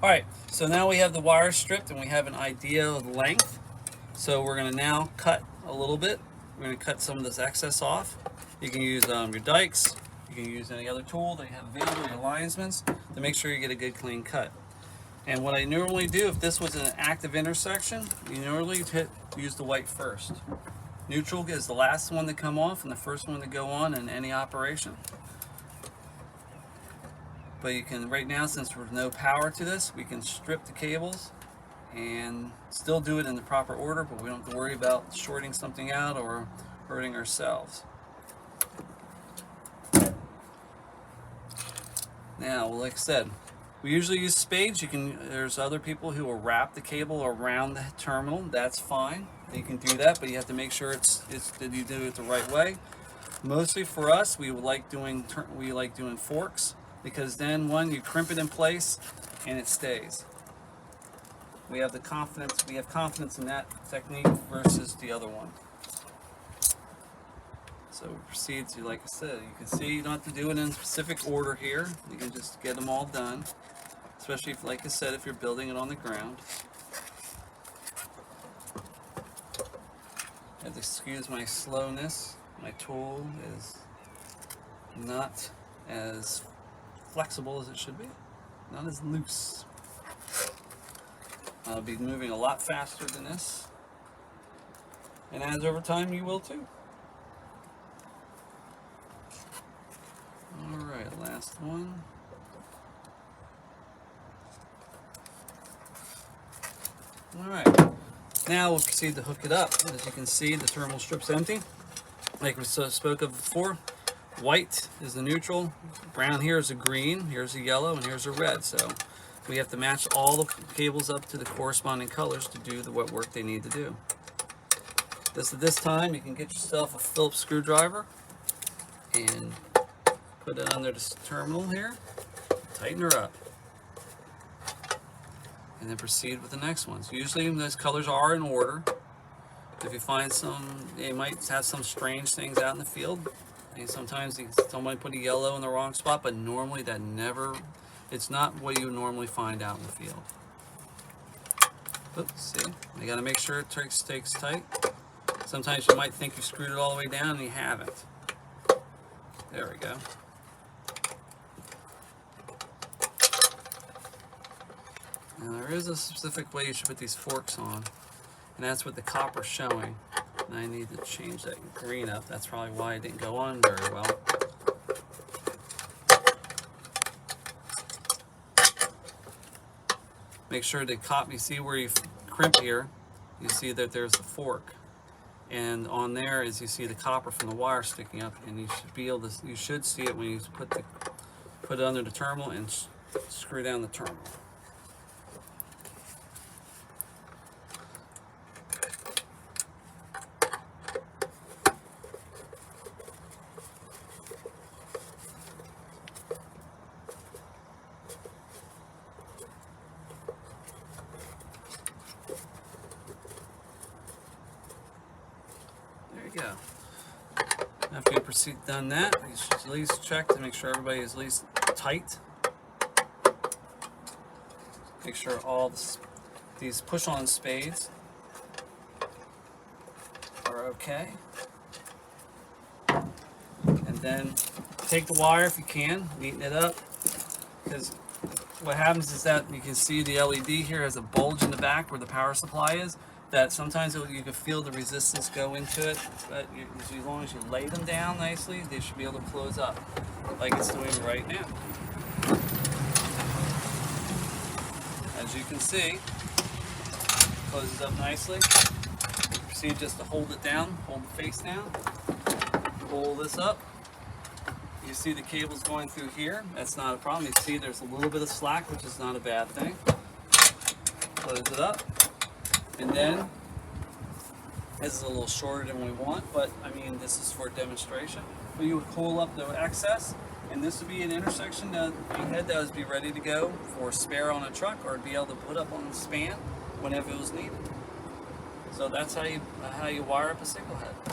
Alright, so now we have the wire stripped and we have an idea of the length. So we're going to now cut a little bit. We're going to cut some of this excess off. You can use your dikes, you can use any other tool that you have available, your linesmans, to make sure you get a good clean cut. And what I normally do, if this was an active intersection, you normally use the white first. Neutral is the last one to come off and the first one to go on in any operation. But you can, right now, since there's no power to this, we can strip the cables and still do it in the proper order, but we don't have to worry about shorting something out or hurting ourselves. Now, like I said, we usually use spades. There's other people who will wrap the cable around the terminal. That's fine. You can do that, but you have to make sure that you do it the right way. Mostly for us, we like doing forks, because then you crimp it in place and it stays. We have confidence in that technique versus the other one. So we proceed to, like I said, you can see you don't have to do it in specific order here. You can just get them all done, especially if, like I said, if you're building it on the ground. You have to excuse my slowness. My tool is not as flexible as it should be, not as loose. I'll be moving a lot faster than this, and as over time you will too. Alright, last one. Alright, now we'll proceed to hook it up. As you can see, the terminal strip's empty. Like we spoke of before, white is the neutral, brown here is a green, here's a yellow, and here's a red. So we have to match all the cables up to the corresponding colors to do what work they need to do. At this time, you can get yourself a Phillips screwdriver and put it under this terminal here, tighten her up, and then proceed with the next ones. Usually those colors are in order. If you find they might have some strange things out in the field. And sometimes somebody put a yellow in the wrong spot, but normally it's not what you normally find out in the field. Oops, see, you got to make sure it takes tight. Sometimes you might think you screwed it all the way down and you haven't. There we go. Now there is a specific way you should put these forks on, and that's what the copper's showing. And I need to change that green up. That's probably why it didn't go on very well. Make sure to you see where you crimp here, you see that there's a fork. And on there is you see the copper from the wire sticking up, and you should see it when you put it under the terminal and screw down the terminal. There you go. After you done that, you should at least check to make sure everybody is at least tight. Make sure all these push-on spades are okay. And then take the wire if you can, neaten it up, because what happens is that you can see the LED here has a bulge in the back where the power supply is. That sometimes you can feel the resistance go into it, but as long as you lay them down nicely, they should be able to close up, like it's doing right now. As you can see, closes up nicely. You proceed just to hold it down, hold the face down, pull this up. You see the cables going through here. That's not a problem. You see there's a little bit of slack, which is not a bad thing. Close it up. And then, this is a little shorter than we want, but I mean, this is for demonstration. But you would pull up the excess, and this would be an intersection that you had that would be ready to go for a spare on a truck, or be able to put up on the span whenever it was needed. So that's how you wire up a sickle head.